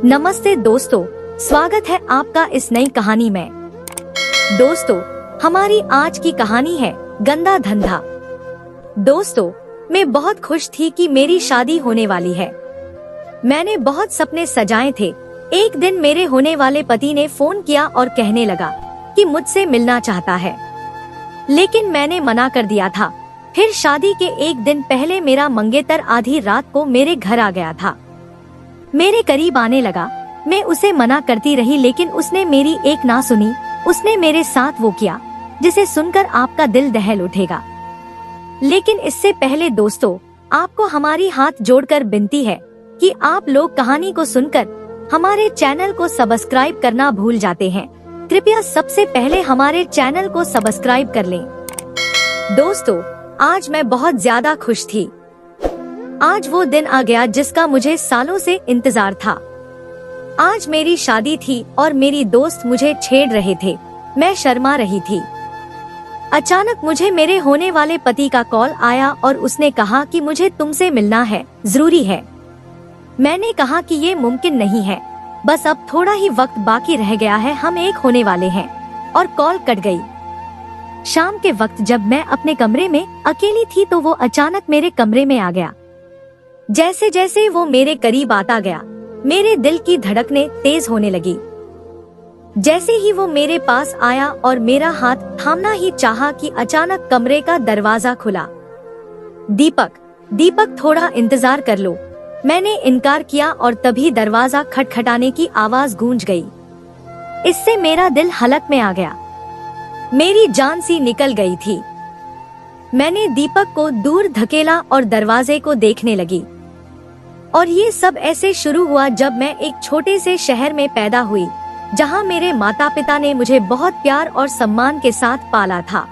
नमस्ते दोस्तों, स्वागत है आपका इस नई कहानी में। दोस्तों, हमारी आज की कहानी है गंदा धंधा। दोस्तों, मैं बहुत खुश थी कि मेरी शादी होने वाली है। मैंने बहुत सपने सजाए थे। एक दिन मेरे होने वाले पति ने फोन किया और कहने लगा कि मुझसे मिलना चाहता है, लेकिन मैंने मना कर दिया था। फिर शादी के एक दिन पहले मेरा मंगेतर आधी रात को मेरे घर आ गया था। मेरे करीब आने लगा। मैं उसे मना करती रही, लेकिन उसने मेरी एक ना सुनी। उसने मेरे साथ वो किया जिसे सुनकर आपका दिल दहल उठेगा। लेकिन इससे पहले दोस्तों, आपको हमारी हाथ जोड़कर विनती है कि आप लोग कहानी को सुनकर हमारे चैनल को सब्सक्राइब करना भूल जाते हैं। कृपया सबसे पहले हमारे चैनल को सब्सक्राइब कर लें। दोस्तों, आज मैं बहुत ज्यादा खुश थी। आज वो दिन आ गया जिसका मुझे सालों से इंतजार था। आज मेरी शादी थी और मेरी दोस्त मुझे छेड़ रहे थे। मैं शर्मा रही थी। अचानक मुझे मेरे होने वाले पति का कॉल आया और उसने कहा कि मुझे तुमसे मिलना है, जरूरी है। मैंने कहा कि ये मुमकिन नहीं है, बस अब थोड़ा ही वक्त बाकी रह गया है, हम एक होने वाले हैं। और कॉल कट गई। शाम के वक्त जब मैं अपने कमरे में अकेली थी तो वो अचानक मेरे कमरे में आ गया। जैसे जैसे वो मेरे करीब आता गया, मेरे दिल की धड़कनें तेज होने लगी। जैसे ही वो मेरे पास आया और मेरा हाथ थामना ही चाहा कि अचानक कमरे का दरवाजा खुला। दीपक, दीपक, थोड़ा इंतजार कर लो। मैंने इनकार किया और तभी दरवाजा खटखटाने की आवाज गूंज गई। इससे मेरा दिल हलक में आ गया। मेरी जान सी निकल गई थी। मैंने दीपक को दूर धकेला और दरवाजे को देखने लगी। और ये सब ऐसे शुरू हुआ जब मैं एक छोटे से शहर में पैदा हुई, जहाँ मेरे माता पिता ने मुझे बहुत प्यार और सम्मान के साथ पाला था।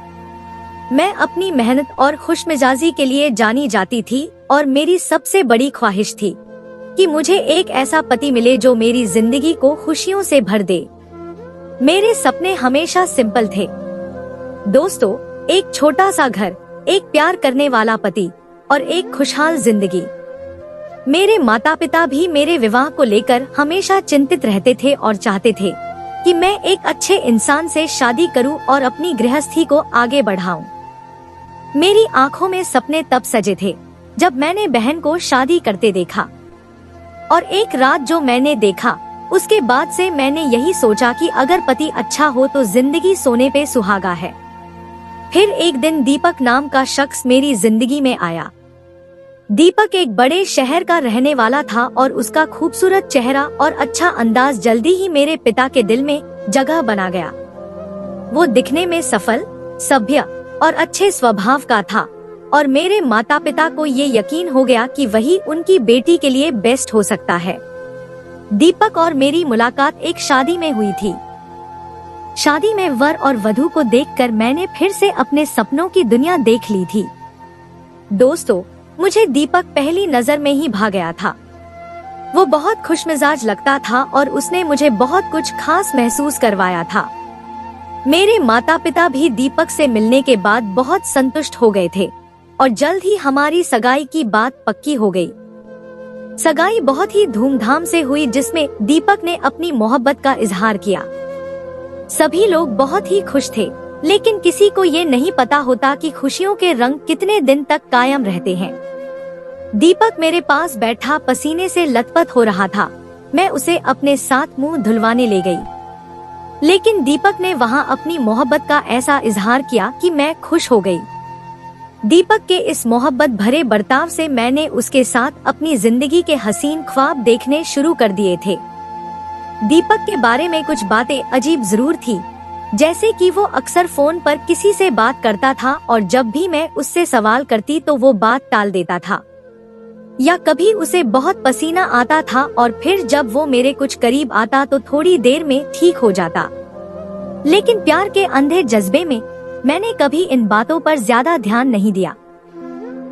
मैं अपनी मेहनत और खुशमिजाजी के लिए जानी जाती थी और मेरी सबसे बड़ी ख्वाहिश थी कि मुझे एक ऐसा पति मिले जो मेरी जिंदगी को खुशियों से भर दे। मेरे सपने हमेशा सिंपल थे दोस्तों, एक छोटा सा घर, एक प्यार करने वाला पति और एक खुशहाल जिंदगी। मेरे माता पिता भी मेरे विवाह को लेकर हमेशा चिंतित रहते थे और चाहते थे कि मैं एक अच्छे इंसान से शादी करूं और अपनी गृहस्थी को आगे बढ़ाऊं। मेरी आंखों में सपने तब सजे थे जब मैंने बहन को शादी करते देखा। और एक रात जो मैंने देखा, उसके बाद से मैंने यही सोचा कि अगर पति अच्छा हो तो जिंदगी सोने पे सुहागा है। फिर एक दिन दीपक नाम का शख्स मेरी जिंदगी में आया। दीपक एक बड़े शहर का रहने वाला था और उसका खूबसूरत चेहरा और अच्छा अंदाज जल्दी ही मेरे पिता के दिल में जगह बना गया। वो दिखने में सफल, सभ्य और अच्छे स्वभाव का था और मेरे माता पिता को ये यकीन हो गया कि वही उनकी बेटी के लिए बेस्ट हो सकता है। दीपक और मेरी मुलाकात एक शादी में हुई थी। शादी में वर और वधू को देखकर मैंने फिर से अपने सपनों की दुनिया देख ली थी। दोस्तों, मुझे दीपक पहली नजर में ही भा गया था। वो बहुत खुशमिजाज लगता था और उसने मुझे बहुत कुछ खास महसूस करवाया था। मेरे माता पिता भी दीपक से मिलने के बाद बहुत संतुष्ट हो गए थे और जल्द ही हमारी सगाई की बात पक्की हो गई। सगाई बहुत ही धूमधाम से हुई, जिसमें दीपक ने अपनी मोहब्बत का इजहार किया। सभी लोग बहुत ही खुश थे, लेकिन किसी को ये नहीं पता होता कि खुशियों के रंग कितने दिन तक कायम रहते हैं। दीपक मेरे पास बैठा पसीने से लथपथ हो रहा था। मैं उसे अपने साथ मुंह धुलवाने ले गई, लेकिन दीपक ने वहां अपनी मोहब्बत का ऐसा इजहार किया कि मैं खुश हो गई। दीपक के इस मोहब्बत भरे बर्ताव से मैंने उसके साथ अपनी जिंदगी के हसीन ख्वाब देखने शुरू कर दिए थे। दीपक के बारे में कुछ बातें अजीब जरूर थी, जैसे कि वो अक्सर फोन पर किसी से बात करता था और जब भी मैं उससे सवाल करती तो वो बात टाल देता था, या कभी उसे बहुत पसीना आता था और फिर जब वो मेरे कुछ करीब आता तो थोड़ी देर में ठीक हो जाता। लेकिन प्यार के अंधे जज्बे में मैंने कभी इन बातों पर ज्यादा ध्यान नहीं दिया।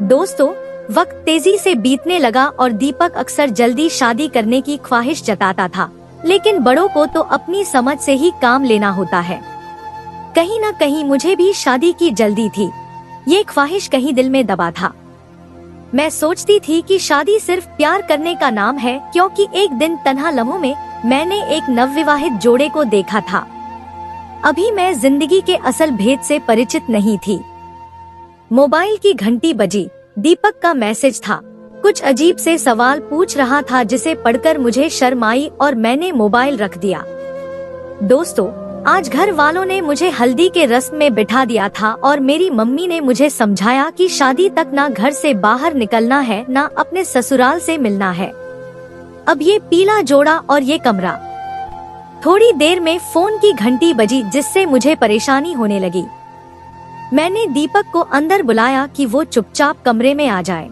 दोस्तों, वक्त तेजी से बीतने लगा और दीपक अक्सर जल्दी शादी करने की ख्वाहिश जताता था, लेकिन बड़ों को तो अपनी समझ से ही काम लेना होता है। कहीं न कहीं मुझे भी शादी की जल्दी थी। ये ख्वाहिश कहीं दिल में दबा था। मैं सोचती थी कि शादी सिर्फ प्यार करने का नाम है, क्योंकि एक दिन तन्हा लम्हों में मैंने एक नवविवाहित जोड़े को देखा था। अभी मैं जिंदगी के असल भेद से परिचित नहीं थी। मोबाइल की घंटी बजी। दीपक का मैसेज था। कुछ अजीब से सवाल पूछ रहा था जिसे पढ़कर मुझे शर्म आई और मैंने मोबाइल रख दिया। दोस्तों, आज घर वालों ने मुझे हल्दी के रस्म में बिठा दिया था और मेरी मम्मी ने मुझे समझाया कि शादी तक ना घर से बाहर निकलना है, ना अपने ससुराल से मिलना है। अब ये पीला जोड़ा और ये कमरा। थोड़ी देर में फोन की घंटी बजी, जिससे मुझे परेशानी होने लगी। मैंने दीपक को अंदर बुलाया कि वो चुपचाप कमरे में आ जाए।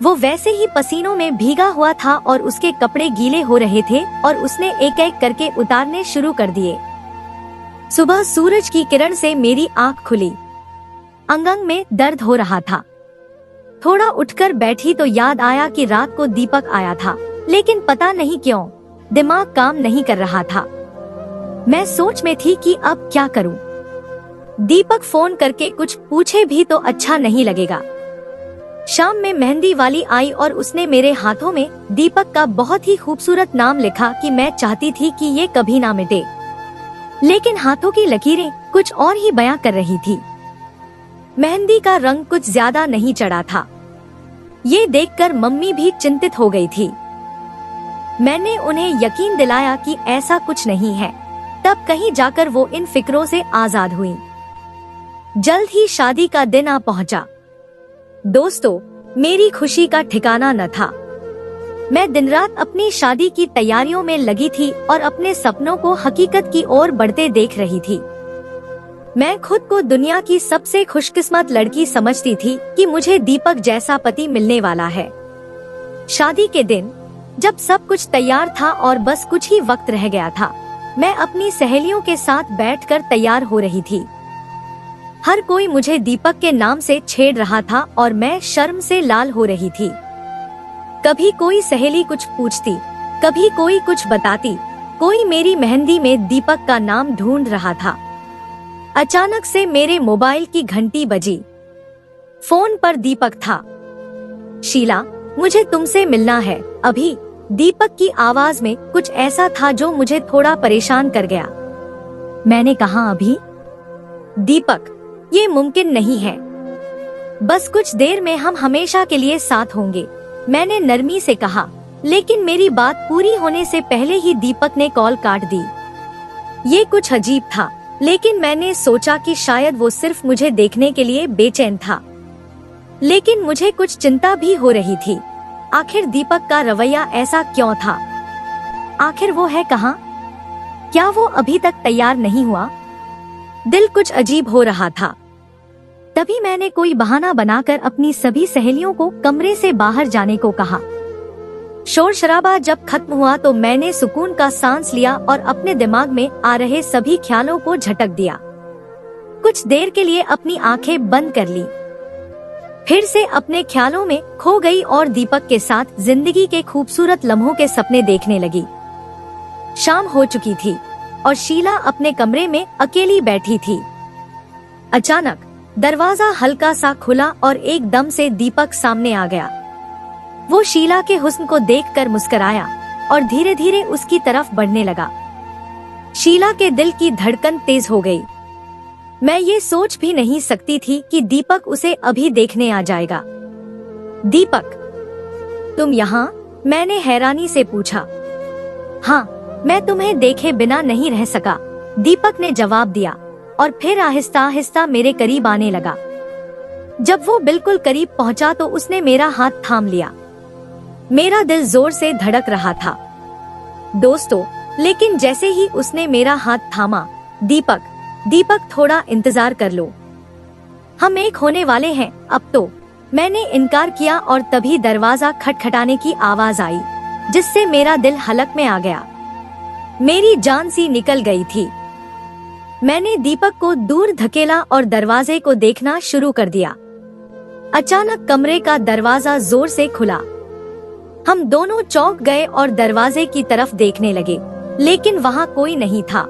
वो वैसे ही पसीनों में भीगा हुआ था और उसके कपड़े गीले हो रहे थे और उसने एक एक करके उतारने शुरू कर दिए। सुबह सूरज की किरण से मेरी आंख खुली। अंग अंग में दर्द हो रहा था। थोड़ा उठकर बैठी तो याद आया कि रात को दीपक आया था, लेकिन पता नहीं क्यों दिमाग काम नहीं कर रहा था। मैं सोच में थी कि अब क्या करूं। दीपक फोन करके कुछ पूछे भी तो अच्छा नहीं लगेगा। शाम में मेहंदी वाली आई और उसने मेरे हाथों में दीपक का बहुत ही खूबसूरत नाम लिखा कि मैं चाहती थी कि ये कभी ना मिटे, लेकिन हाथों की लकीरें कुछ और ही बयां कर रही थी। मेहंदी का रंग कुछ ज्यादा नहीं चढ़ा था। ये देखकर मम्मी भी चिंतित हो गई थी। मैंने उन्हें यकीन दिलाया कि ऐसा कुछ नहीं है। तब कहीं जाकर वो इन फिक्रों से आजाद हुई। जल्द ही शादी का दिन आ पहुंचा। दोस्तों, मेरी खुशी का ठिकाना न था। मैं दिन रात अपनी शादी की तैयारियों में लगी थी और अपने सपनों को हकीकत की ओर बढ़ते देख रही थी। मैं खुद को दुनिया की सबसे खुशकिस्मत लड़की समझती थी कि मुझे दीपक जैसा पति मिलने वाला है। शादी के दिन जब सब कुछ तैयार था और बस कुछ ही वक्त रह गया था, मैं अपनी सहेलियों के साथ बैठकर तैयार हो रही थी। हर कोई मुझे दीपक के नाम से छेड़ रहा था और मैं शर्म से लाल हो रही थी। कभी कोई सहेली कुछ पूछती, कभी कोई कुछ बताती, कोई मेरी मेहंदी में दीपक का नाम ढूंढ रहा था। अचानक से मेरे मोबाइल की घंटी बजी। फोन पर दीपक था। शीला, मुझे तुमसे मिलना है अभी। दीपक की आवाज में कुछ ऐसा था जो मुझे थोड़ा परेशान कर गया। मैंने कहा, अभी? दीपक, ये मुमकिन नहीं है। बस कुछ देर में हम हमेशा के लिए साथ होंगे, मैंने नरमी से कहा। लेकिन मेरी बात पूरी होने से पहले ही दीपक ने कॉल काट दी। ये कुछ अजीब था, लेकिन मैंने सोचा कि शायद वो सिर्फ मुझे देखने के लिए बेचैन था। लेकिन मुझे कुछ चिंता भी हो रही थी। आखिर दीपक का रवैया ऐसा क्यों था? आखिर वो है कहाँ? क्या वो अभी तक तैयार नहीं हुआ? दिल कुछ अजीब हो रहा था। तभी मैंने कोई बहाना बनाकर अपनी सभी सहेलियों को कमरे से बाहर जाने को कहा। शोर शराबा जब खत्म हुआ तो मैंने सुकून का सांस लिया और अपने दिमाग में आ रहे सभी ख्यालों को झटक दिया। कुछ देर के लिए अपनी आंखें बंद कर ली, फिर से अपने ख्यालों में खो गई और दीपक के साथ जिंदगी के खूबसूरत लम्हों के सपने देखने लगी। शाम हो चुकी थी और शीला अपने कमरे में अकेली बैठी थी। अचानक दरवाजा हल्का सा खुला और एकदम से दीपक सामने आ गया। वो शीला के हुस्न को देखकर मुस्कुराया और धीरे धीरे उसकी तरफ बढ़ने लगा। शीला के दिल की धड़कन तेज हो गई। मैं ये सोच भी नहीं सकती थी कि दीपक उसे अभी देखने आ जाएगा। दीपक, तुम यहाँ? मैंने हैरानी से पूछा। हाँ, मैं तुम्हें देखे बिना नहीं रह सका, दीपक ने जवाब दिया और फिर आहिस्ता आहिस्ता मेरे करीब आने लगा। जब वो बिल्कुल करीब पहुंचा तो उसने मेरा हाथ थाम लिया। मेरा दिल जोर से धड़क रहा था। दोस्तों, लेकिन जैसे ही उसने मेरा हाथ थामा, दीपक थोड़ा इंतजार कर लो, हम एक होने वाले हैं अब तो। मैंने इनकार किया और तभी दरवाजा खटखटाने की आवाज आई, जिससे मेरा दिल हलक में आ गया। मेरी जान सी निकल गई थी। मैंने दीपक को दूर धकेला और दरवाजे को देखना शुरू कर दिया। अचानक कमरे का दरवाजा जोर से खुला। हम दोनों चौंक गए और दरवाजे की तरफ देखने लगे, लेकिन वहाँ कोई नहीं था।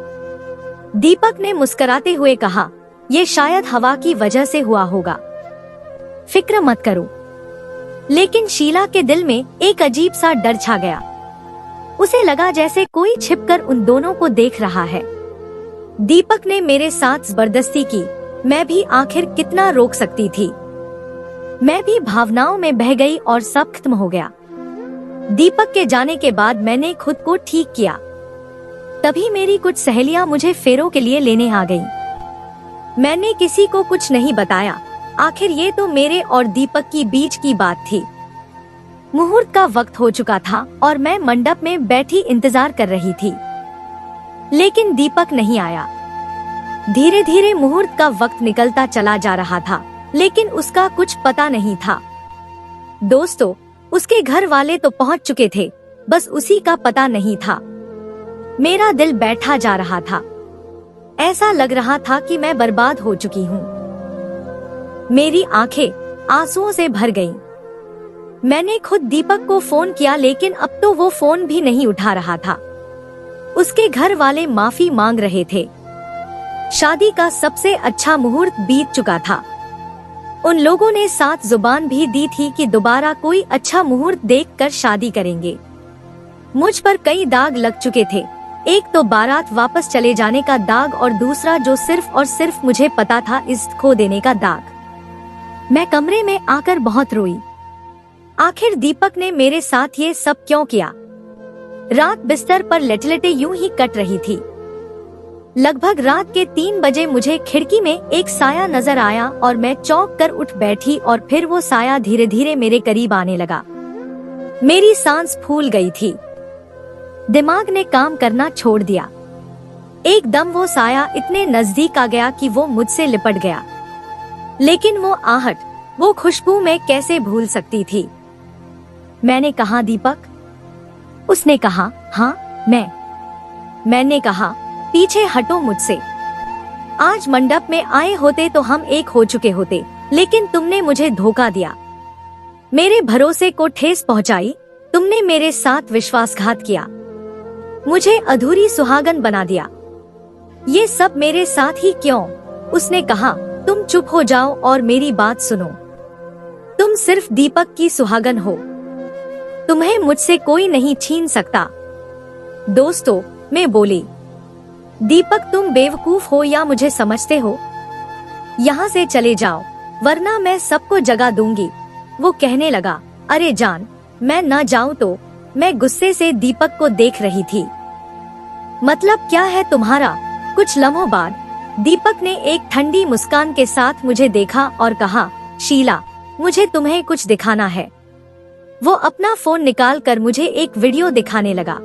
दीपक ने मुस्कुराते हुए कहा, ये शायद हवा की वजह से हुआ होगा, फिक्र मत करो, लेकिन शीला के दिल में एक अजीब सा डर छा गया। उसे लगा जैसे कोई छिपकर उन दोनों को देख रहा है। दीपक ने मेरे साथ जबरदस्ती की, मैं भी आखिर कितना रोक सकती थी। मैं भी भावनाओं में बह गई और सब खत्म हो गया। दीपक के जाने के बाद मैंने खुद को ठीक किया। तभी मेरी कुछ सहेलियां मुझे फेरों के लिए लेने आ गईं। मैंने किसी को कुछ नहीं बताया। आखिर ये तो मेरे और दीपक की बीच की बात थी। मुहूर्त का वक्त हो चुका था और मैं मंडप में बैठी इंतजार कर रही थी, लेकिन दीपक नहीं आया। धीरे धीरे मुहूर्त का वक्त निकलता चला जा रहा था, लेकिन उसका कुछ पता नहीं था। दोस्तों, उसके घर वाले तो पहुंच चुके थे, बस उसी का पता नहीं था। मेरा दिल बैठा जा रहा था। ऐसा लग रहा था कि मैं बर्बाद हो चुकी हूँ। मेरी आंखें आंसुओं से भर गईं। मैंने खुद दीपक को फोन किया, लेकिन अब तो वो फोन भी नहीं उठा रहा था। उसके घर वाले माफी मांग रहे थे। शादी का सबसे अच्छा मुहूर्त बीत चुका था। उन लोगों ने साथ जुबान भी दी थी कि दोबारा कोई अच्छा मुहूर्त देखकर शादी करेंगे। मुझ पर कई दाग लग चुके थे। एक तो बारात वापस चले जाने का दाग, और दूसरा जो सिर्फ और सिर्फ मुझे पता था, इस खो देने का दाग। मैं कमरे में आकर बहुत रोई। आखिर दीपक ने मेरे साथ ये सब क्यों किया? रात बिस्तर पर लेटे-लेटे यूं ही कट रही थी। लगभग रात के 3 बजे मुझे खिड़की में एक साया नजर आया और मैं चौंक कर उठ बैठी, और फिर वो साया धीरे धीरे मेरे करीब आने लगा। मेरी सांस फूल गई थी। दिमाग ने काम करना छोड़ दिया। एकदम वो साया इतने नजदीक आ गया कि वो मुझसे लिपट गया। लेकिन वो आहट, वो खुशबू मैं कैसे भूल सकती थी? मैंने कहा, दीपक? उसने कहा, हाँ मैं। मैंने कहा, पीछे हटो मुझसे। आज मंडप में आए होते तो हम एक हो चुके होते, लेकिन तुमने मुझे धोखा दिया। मेरे भरोसे को ठेस पहुंचाई। तुमने मेरे साथ विश्वासघात किया, मुझे अधूरी सुहागन बना दिया। ये सब मेरे साथ ही क्यों? उसने कहा, तुम चुप हो जाओ और मेरी बात सुनो। तुम सिर्फ दीपक की सुहागन हो। तुम्हें मुझसे कोई नहीं छीन सकता। दोस्तों, मैं बोली, दीपक तुम बेवकूफ हो या मुझे समझते हो? यहाँ से चले जाओ, वरना मैं सबको जगा दूंगी। वो कहने लगा, अरे जान, मैं ना जाऊं तो? मैं गुस्से से दीपक को देख रही थी। मतलब क्या है तुम्हारा? कुछ लम्हों बाद दीपक ने एक ठंडी मुस्कान के साथ मुझे देखा और कहा, शीला, मुझे तुम्हें कुछ दिखाना है। वो अपना फोन निकाल कर मुझे एक वीडियो दिखाने लगा।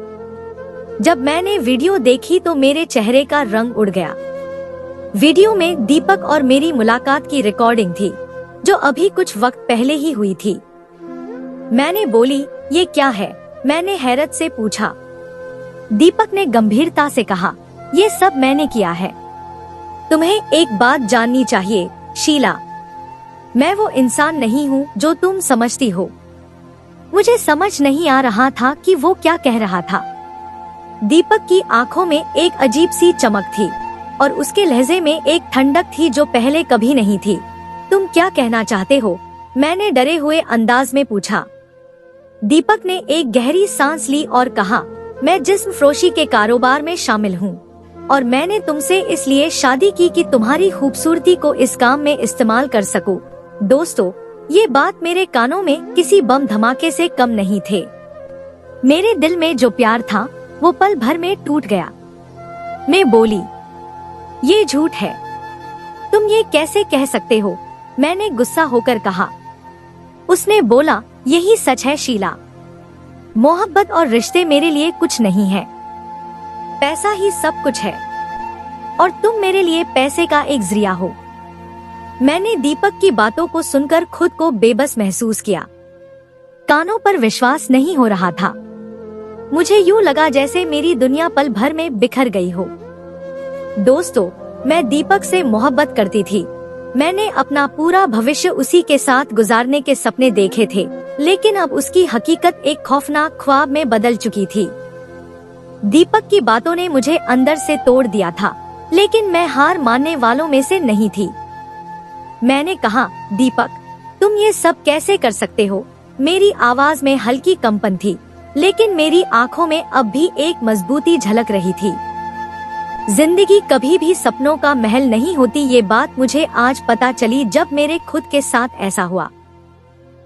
जब मैंने वीडियो देखी तो मेरे चेहरे का रंग उड़ गया। वीडियो में दीपक और मेरी मुलाकात की रिकॉर्डिंग थी, जो अभी कुछ वक्त पहले ही हुई थी। मैंने बोली, ये क्या है? मैंने हैरत से पूछा। दीपक ने गंभीरता से कहा, ये सब मैंने किया है। तुम्हें एक बात जाननी चाहिए, शीला, मैं वो इंसान नहीं हूँ जो तुम समझती हो। मुझे समझ नहीं आ रहा था कि वो क्या कह रहा था। दीपक की आंखों में एक अजीब सी चमक थी और उसके लहजे में एक ठंडक थी जो पहले कभी नहीं थी। तुम क्या कहना चाहते हो? मैंने डरे हुए अंदाज में पूछा। दीपक ने एक गहरी सांस ली और कहा, मैं जिस्म फरोशी के कारोबार में शामिल हूँ और मैंने तुमसे इसलिए शादी की कि तुम्हारी खूबसूरती को इस काम में इस्तेमाल कर सकूं। दोस्तों, ये बात मेरे कानों में किसी बम धमाके से कम नहीं थे। मेरे दिल में जो प्यार था वो पल भर में टूट गया। मैं बोली, ये झूठ है। तुम ये कैसे कह सकते हो? मैंने गुस्सा होकर कहा। उसने बोला, यही सच है शीला। मोहब्बत और रिश्ते मेरे लिए कुछ नहीं है। पैसा ही सब कुछ है और तुम मेरे लिए पैसे का एक जरिया हो। मैंने दीपक की बातों को सुनकर खुद को बेबस महसूस किया। कानों पर विश्वास नहीं हो रहा था। मुझे यूं लगा जैसे मेरी दुनिया पल भर में बिखर गई हो। दोस्तों, मैं दीपक से मोहब्बत करती थी। मैंने अपना पूरा भविष्य उसी के साथ गुजारने के सपने देखे थे, लेकिन अब उसकी हकीकत एक खौफनाक ख्वाब में बदल चुकी थी। दीपक की बातों ने मुझे अंदर से तोड़ दिया था, लेकिन मैं हार मानने वालों में से नहीं थी। मैंने कहा, दीपक, तुम ये सब कैसे कर सकते हो? मेरी आवाज में हल्की कंपन थी, लेकिन मेरी आंखों में अब भी एक मजबूती झलक रही थी। जिंदगी कभी भी सपनों का महल नहीं होती, ये बात मुझे आज पता चली जब मेरे खुद के साथ ऐसा हुआ।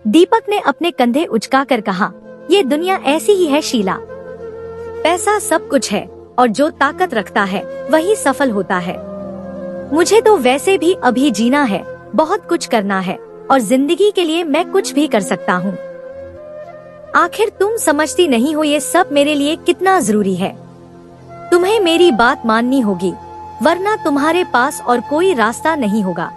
दीपक ने अपने कंधे उचकाकर कहा, ये दुनिया ऐसी ही है शीला। पैसा सब कुछ है और जो ताकत रखता है वही सफल होता है। मुझे तो वैसे भी अभी जीना है, बहुत कुछ करना है और जिंदगी के लिए मैं कुछ भी कर सकता हूँ। आखिर तुम समझती नहीं हो ये सब मेरे लिए कितना जरूरी है। तुम्हें मेरी बात माननी होगी, वरना तुम्हारे पास और कोई रास्ता नहीं होगा।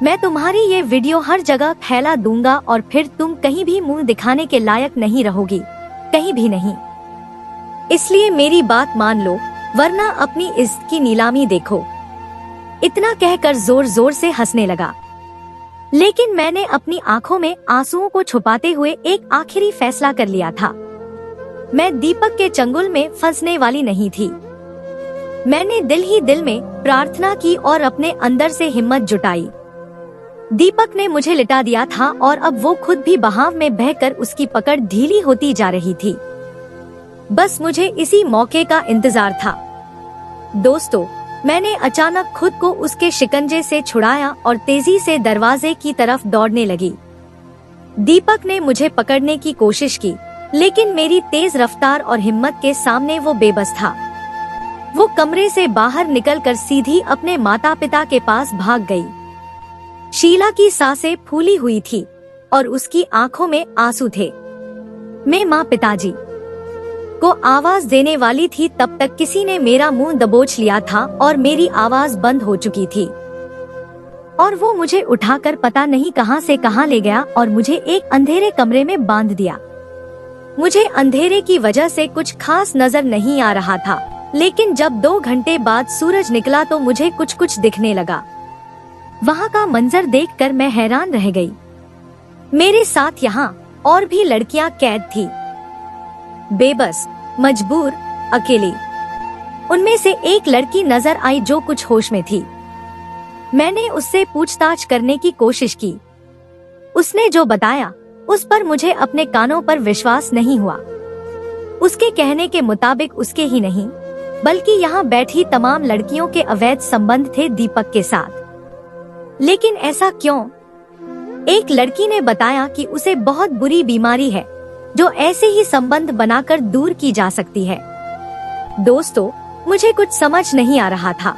मैं तुम्हारी ये वीडियो हर जगह फैला दूंगा और फिर तुम कहीं भी मुंह दिखाने के लायक नहीं रहोगी, कहीं भी नहीं। इसलिए मेरी बात मान लो, वरना अपनी इज्जत की नीलामी देखो। इतना कहकर जोर जोर से हंसने लगा, लेकिन मैंने अपनी आंखों में आंसुओं को छुपाते हुए एक आखिरी फैसला कर लिया था। मैं दीपक के चंगुल में फंसने वाली नहीं थी। मैंने दिल ही दिल में प्रार्थना की और अपने अंदर से हिम्मत जुटाई। दीपक ने मुझे लिटा दिया था और अब वो खुद भी बहाव में बहकर उसकी पकड़ ढीली होती जा रही थी। बस मुझे इसी मौके का इंतजार था। दोस्तों, मैंने अचानक खुद को उसके शिकंजे से छुड़ाया और तेजी से दरवाजे की तरफ दौड़ने लगी। दीपक ने मुझे पकड़ने की कोशिश की, लेकिन मेरी तेज रफ्तार और हिम्मत के सामने वो बेबस था। वो कमरे से बाहर निकलकर सीधी अपने माता पिता के पास भाग गई। शीला की सांसें फूली हुई थी और उसकी आंखों में आंसू थे। मैं माँ पिताजी को आवाज देने वाली थी, तब तक किसी ने मेरा मुंह दबोच लिया था और मेरी आवाज बंद हो चुकी थी। और वो मुझे उठाकर पता नहीं कहां से कहां ले गया और मुझे एक अंधेरे कमरे में बांध दिया। मुझे अंधेरे की वजह से कुछ खास नजर नहीं आ रहा था, लेकिन जब 2 घंटे बाद सूरज निकला तो मुझे कुछ कुछ दिखने लगा। वहाँ का मंजर देखकर मैं हैरान रह गई। मेरे साथ यहाँ और भी लड़कियां कैद थी, बेबस, मजबूर, अकेली। उनमें से एक लड़की नजर आई जो कुछ होश में थी। मैंने उससे पूछताछ करने की कोशिश की। उसने जो बताया उस पर मुझे अपने कानों पर विश्वास नहीं हुआ। उसके कहने के मुताबिक उसके ही नहीं, बल्कि यहाँ बैठी तमाम लड़कियों के अवैध संबंध थे दीपक के साथ। लेकिन ऐसा क्यों? एक लड़की ने बताया कि उसे बहुत बुरी बीमारी है जो ऐसे ही संबंध बनाकर दूर की जा सकती है। दोस्तों, मुझे कुछ समझ नहीं आ रहा था।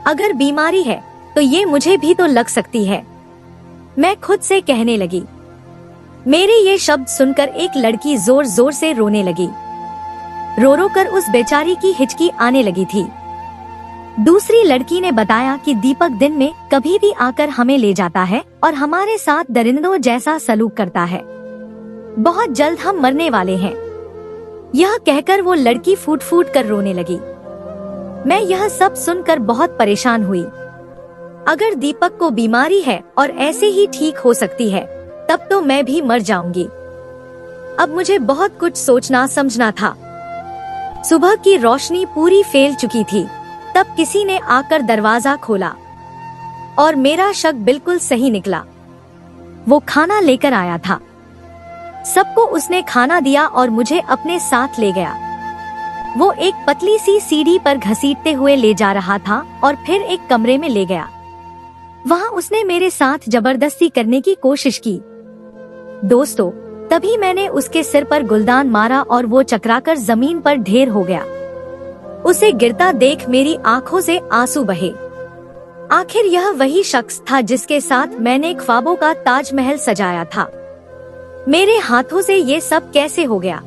अगर बीमारी है तो ये मुझे भी तो लग सकती है। मैं खुद से कहने लगी। मेरे ये शब्द सुनकर एक लड़की जोर जोर से रोने लगी। रो रो कर उस बेचारी की हिचकी आने लगी थी। दूसरी लड़की ने बताया कि दीपक दिन में कभी भी आकर हमें ले जाता है और हमारे साथ दरिंदों जैसा सलूक करता है। बहुत जल्द हम मरने वाले हैं। यह कहकर वो लड़की फूट फूट कर रोने लगी। मैं यह सब सुनकर बहुत परेशान हुई। अगर दीपक को बीमारी है और ऐसे ही ठीक हो सकती है, तब तो मैं भी मर जाऊंगी। अब मुझे बहुत कुछ सोचना समझना था। सुबह की रोशनी पूरी फैल चुकी थी। तब किसी ने आकर दरवाजा खोला और मेरा शक बिल्कुल सही निकला। वो खाना लेकर आया था। सबको उसने खाना दिया और मुझे अपने साथ ले गया। वो एक पतली सी सीढ़ी पर घसीटते हुए ले जा रहा था और फिर एक कमरे में ले गया। वहाँ उसने मेरे साथ जबरदस्ती करने की कोशिश की। दोस्तों, तभी मैंने उसके सिर पर गुलदान मारा और वो चकराकर जमीन पर ढेर हो गया। उसे गिरता देख मेरी आंखों से आंसू बहे। आखिर यह वही शख्स था जिसके साथ मैंने ख्वाबों का ताजमहल सजाया था। मेरे हाथों से ये सब कैसे हो गया?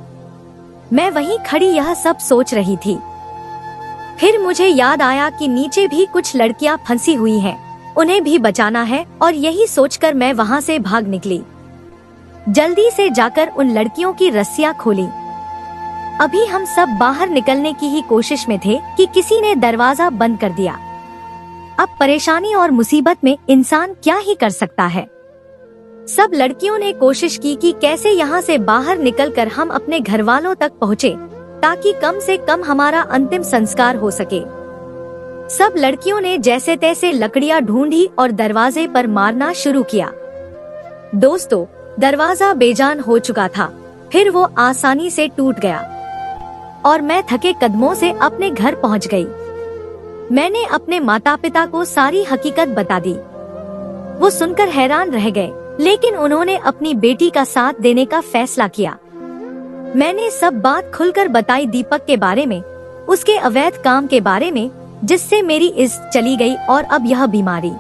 मैं वहीं खड़ी यह सब सोच रही थी। फिर मुझे याद आया कि नीचे भी कुछ लड़कियां फंसी हुई हैं, उन्हें भी बचाना है और यही सोचकर मैं वहां से भाग निकली। जल्दी से जाकर उन लड़कियों की रस्सियां खोली। अभी हम सब बाहर निकलने की ही कोशिश में थे कि किसी ने दरवाजा बंद कर दिया। अब परेशानी और मुसीबत में इंसान क्या ही कर सकता है। सब लड़कियों ने कोशिश की कि कैसे यहाँ से बाहर निकलकर हम अपने घर वालों तक पहुँचे, ताकि कम से कम हमारा अंतिम संस्कार हो सके। सब लड़कियों ने जैसे तैसे लकड़ियाँ ढूंढी और दरवाजे पर मारना शुरू किया। दोस्तों, दरवाजा बेजान हो चुका था, फिर वो आसानी से टूट गया और मैं थके कदमों से अपने घर पहुंच गई। मैंने अपने माता पिता को सारी हकीकत बता दी। वो सुनकर हैरान रह गए, लेकिन उन्होंने अपनी बेटी का साथ देने का फैसला किया। मैंने सब बात खुलकर बताई, दीपक के बारे में, उसके अवैध काम के बारे में, जिससे मेरी इज्जत चली गई और अब यह बीमारी।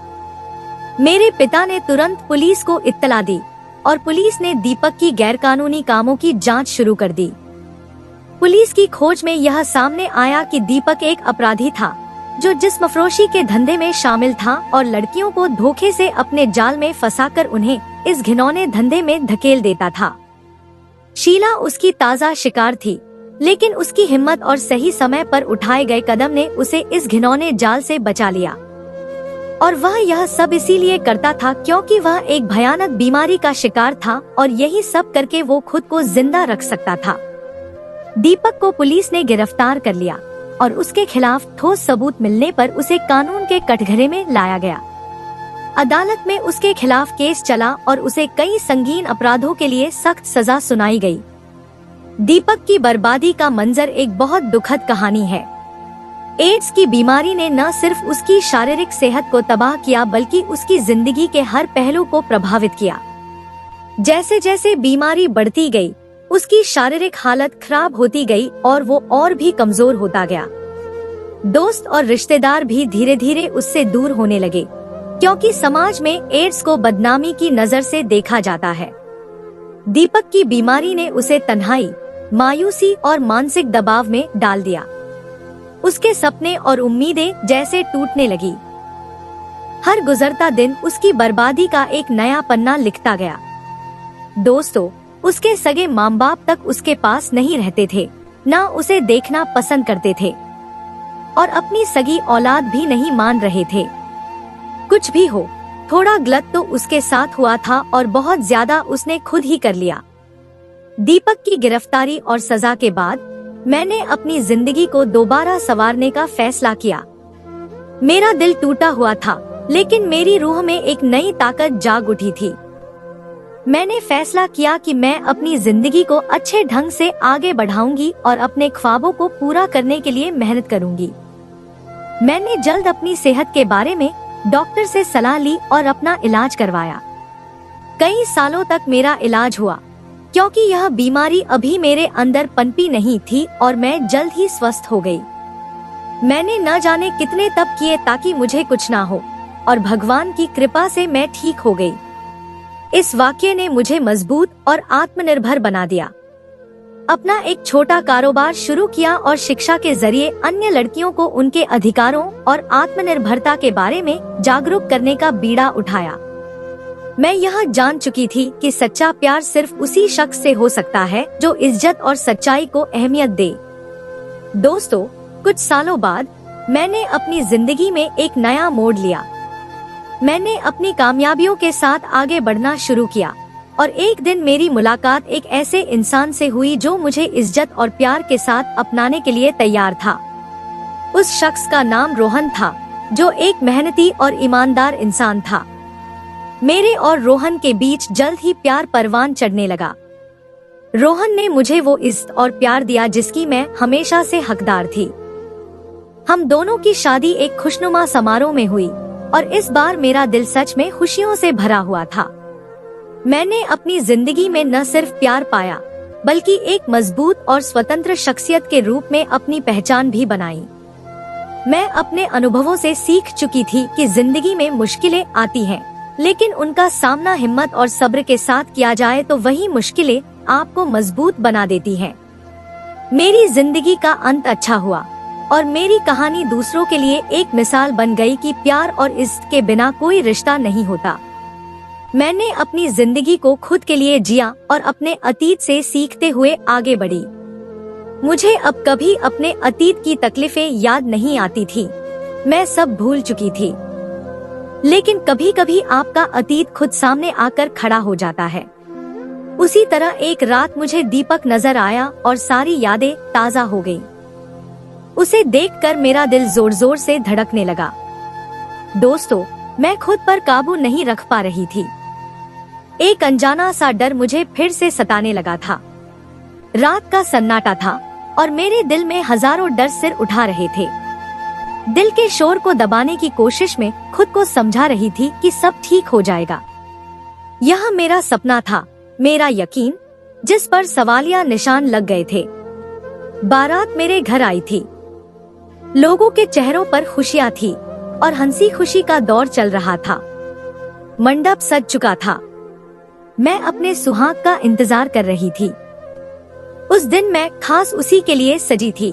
मेरे पिता ने तुरंत पुलिस को इत्तला दी और पुलिस ने दीपक की गैरकानूनी कामों की जांच शुरू कर दी। पुलिस की खोज में यह सामने आया कि दीपक एक अपराधी था जो जिस्म फरोशी के धंधे में शामिल था और लड़कियों को धोखे से अपने जाल में फंसाकर उन्हें इस घिनौने धंधे में धकेल देता था। शीला उसकी ताजा शिकार थी, लेकिन उसकी हिम्मत और सही समय पर उठाए गए कदम ने उसे इस घिनौने जाल से बचा लिया। और वह यह सब इसीलिए करता था क्योंकि वह एक भयानक बीमारी का शिकार था और यही सब करके वो खुद को जिंदा रख सकता था। दीपक को पुलिस ने गिरफ्तार कर लिया और उसके खिलाफ ठोस सबूत मिलने पर उसे कानून के कटघरे में लाया गया। अदालत में उसके खिलाफ केस चला और उसे कई संगीन अपराधों के लिए सख्त सजा सुनाई गई। दीपक की बर्बादी का मंजर एक बहुत दुखद कहानी है। एड्स की बीमारी ने न सिर्फ उसकी शारीरिक सेहत को तबाह किया बल्कि उसकी जिंदगी के हर पहलू को प्रभावित किया। जैसे जैसे बीमारी बढ़ती गई, उसकी शारीरिक हालत खराब होती गई और वो और भी कमजोर होता गया। दोस्त और रिश्तेदार भी धीरे धीरे उससे दूर होने लगे, क्योंकि समाज में एड्स को बदनामी की नजर से देखा जाता है। दीपक की बीमारी ने उसे तन्हाई, मायूसी और मानसिक दबाव में डाल दिया। उसके सपने और उम्मीदें जैसे टूटने लगी। हर गुजरता दिन उसकी बर्बादी का एक नया पन्ना लिखता गया। दोस्तों, उसके सगे माँ बाप तक उसके पास नहीं रहते थे, ना उसे देखना पसंद करते थे और अपनी सगी औलाद भी नहीं मान रहे थे। कुछ भी हो, थोड़ा गलत तो उसके साथ हुआ था और बहुत ज्यादा उसने खुद ही कर लिया। दीपक की गिरफ्तारी और सजा के बाद मैंने अपनी जिंदगी को दोबारा संवारने का फैसला किया। मेरा दिल टूटा हुआ था, लेकिन मेरी रूह में एक नई ताकत जाग उठी थी। मैंने फैसला किया कि मैं अपनी जिंदगी को अच्छे ढंग से आगे बढ़ाऊंगी और अपने ख्वाबों को पूरा करने के लिए मेहनत करूंगी। मैंने जल्द अपनी सेहत के बारे में डॉक्टर से सलाह ली और अपना इलाज करवाया। कई सालों तक मेरा इलाज हुआ, क्योंकि यह बीमारी अभी मेरे अंदर पनपी नहीं थी और मैं जल्द ही स्वस्थ हो गई। मैंने न जाने कितने तप किए ताकि मुझे कुछ ना हो, और भगवान की कृपा से मैं ठीक हो गई। इस वाक्य ने मुझे मजबूत और आत्मनिर्भर बना दिया। अपना एक छोटा कारोबार शुरू किया और शिक्षा के जरिए अन्य लड़कियों को उनके अधिकारों और आत्मनिर्भरता के बारे में जागरूक करने का बीड़ा उठाया। मैं यह जान चुकी थी कि सच्चा प्यार सिर्फ उसी शख्स से हो सकता है जो इज्जत और सच्चाई को अहमियत दे। दोस्तों, कुछ सालों बाद मैंने अपनी जिंदगी में एक नया मोड़ लिया। मैंने अपनी कामयाबियों के साथ आगे बढ़ना शुरू किया और एक दिन मेरी मुलाकात एक ऐसे इंसान से हुई जो मुझे इज्जत और प्यार के साथ अपनाने के लिए तैयार था। उस शख्स का नाम रोहन था, जो एक मेहनती और ईमानदार इंसान था। मेरे और रोहन के बीच जल्द ही प्यार परवान चढ़ने लगा। रोहन ने मुझे वो इज्जत और प्यार दिया जिसकी मैं हमेशा से हकदार थी। हम दोनों की शादी एक खुशनुमा समारोह में हुई और इस बार मेरा दिल सच में खुशियों से भरा हुआ था। मैंने अपनी जिंदगी में न सिर्फ प्यार पाया, बल्कि एक मजबूत और स्वतंत्र शख्सियत के रूप में अपनी पहचान भी बनाई। मैं अपने अनुभवों से सीख चुकी थी कि जिंदगी में मुश्किलें आती हैं, लेकिन उनका सामना हिम्मत और सब्र के साथ किया जाए तो वही मुश्किलें आपको मजबूत बना देती हैं। मेरी जिंदगी का अंत अच्छा हुआ और मेरी कहानी दूसरों के लिए एक मिसाल बन गई कि प्यार और इज्जत के बिना कोई रिश्ता नहीं होता। मैंने अपनी जिंदगी को खुद के लिए जिया और अपने अतीत से सीखते हुए आगे बढ़ी। मुझे अब कभी अपने अतीत की तकलीफें याद नहीं आती थी, मैं सब भूल चुकी थी। लेकिन कभी कभी आपका अतीत खुद सामने आकर खड़ा हो जाता है। उसी तरह एक रात मुझे दीपक नजर आया और सारी यादें ताजा हो गईं। उसे देखकर मेरा दिल जोर जोर से धड़कने लगा। दोस्तों, मैं खुद पर काबू नहीं रख पा रही थी। एक अनजाना सा डर मुझे फिर से सताने लगा था। रात का सन्नाटा था और मेरे दिल में हजारों डर सिर उठा रहे थे। दिल के शोर को दबाने की कोशिश में खुद को समझा रही थी कि सब ठीक हो जाएगा। यह मेरा सपना था, मेरा यकीन, जिस पर सवालिया निशान लग गए थे। बारात मेरे घर आई थी। लोगों के चेहरों पर खुशियां थी और हंसी खुशी का दौर चल रहा था। मंडप सज चुका था। मैं अपने सुहाग का इंतजार कर रही थी। उस दिन मैं खास उसी के लिए सजी थी।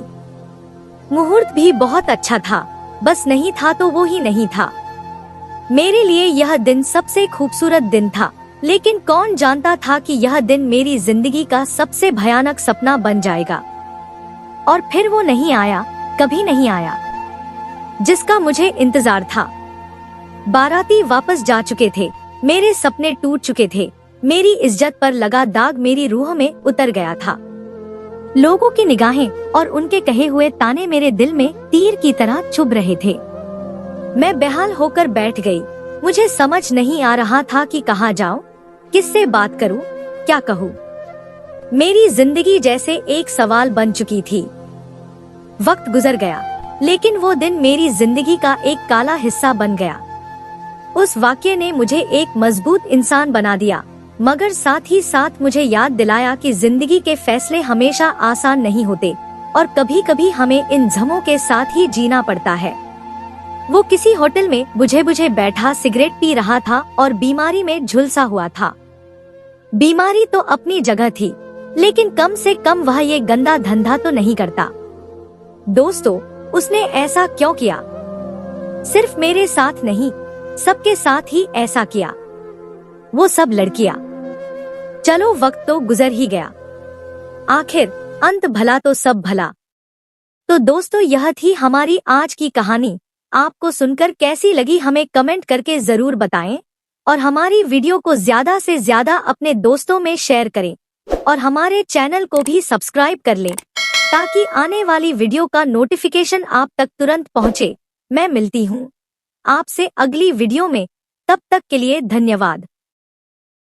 मुहूर्त भी बहुत अच्छा था, बस नहीं था तो वो ही नहीं था। मेरे लिए यह दिन सबसे खूबसूरत दिन था, लेकिन कौन जानता था कि यह दिन मेरी जिंदगी का सबसे भयानक सपना बन जाएगा। और फिर वो नहीं आया, कभी नहीं आया, जिसका मुझे इंतजार था। बाराती वापस जा चुके थे, मेरे सपने टूट चुके थे, मेरी इज्जत पर लगा दाग मेरी रूह में उतर गया था। लोगों की निगाहें और उनके कहे हुए ताने मेरे दिल में तीर की तरह चुभ रहे थे। मैं बेहाल होकर बैठ गई। मुझे समझ नहीं आ रहा था कि कहाँ जाऊं, किससे बात करूं, क्या कहूं। मेरी जिंदगी जैसे एक सवाल बन चुकी थी। वक्त गुजर गया, लेकिन वो दिन मेरी जिंदगी का एक काला हिस्सा बन गया। उस वाक्य ने मुझे एक मजबूत इंसान बना दिया, मगर साथ ही साथ मुझे याद दिलाया कि जिंदगी के फैसले हमेशा आसान नहीं होते और कभी कभी हमें इन जख्मों के साथ ही जीना पड़ता है। वो किसी होटल में बुझे बुझे बैठा सिगरेट पी रहा था और बीमारी में झुलसा हुआ था। बीमारी तो अपनी जगह थी, लेकिन कम से कम वह ये गंदा धंधा तो नहीं करता। दोस्तों, उसने ऐसा क्यों किया? सिर्फ मेरे साथ नहीं, सबके साथ ही ऐसा किया। वो सब लड़कियां। चलो, वक्त तो गुजर ही गया, आखिर अंत भला तो सब भला। तो दोस्तों, यह थी हमारी आज की कहानी। आपको सुनकर कैसी लगी हमें कमेंट करके जरूर बताएं और हमारी वीडियो को ज्यादा से ज्यादा अपने दोस्तों में शेयर करें और हमारे चैनल को भी सब्सक्राइब कर लें ताकि आने वाली वीडियो का नोटिफिकेशन आप तक तुरंत पहुंचे। मैं मिलती हूं आपसे अगली वीडियो में, तब तक के लिए धन्यवाद।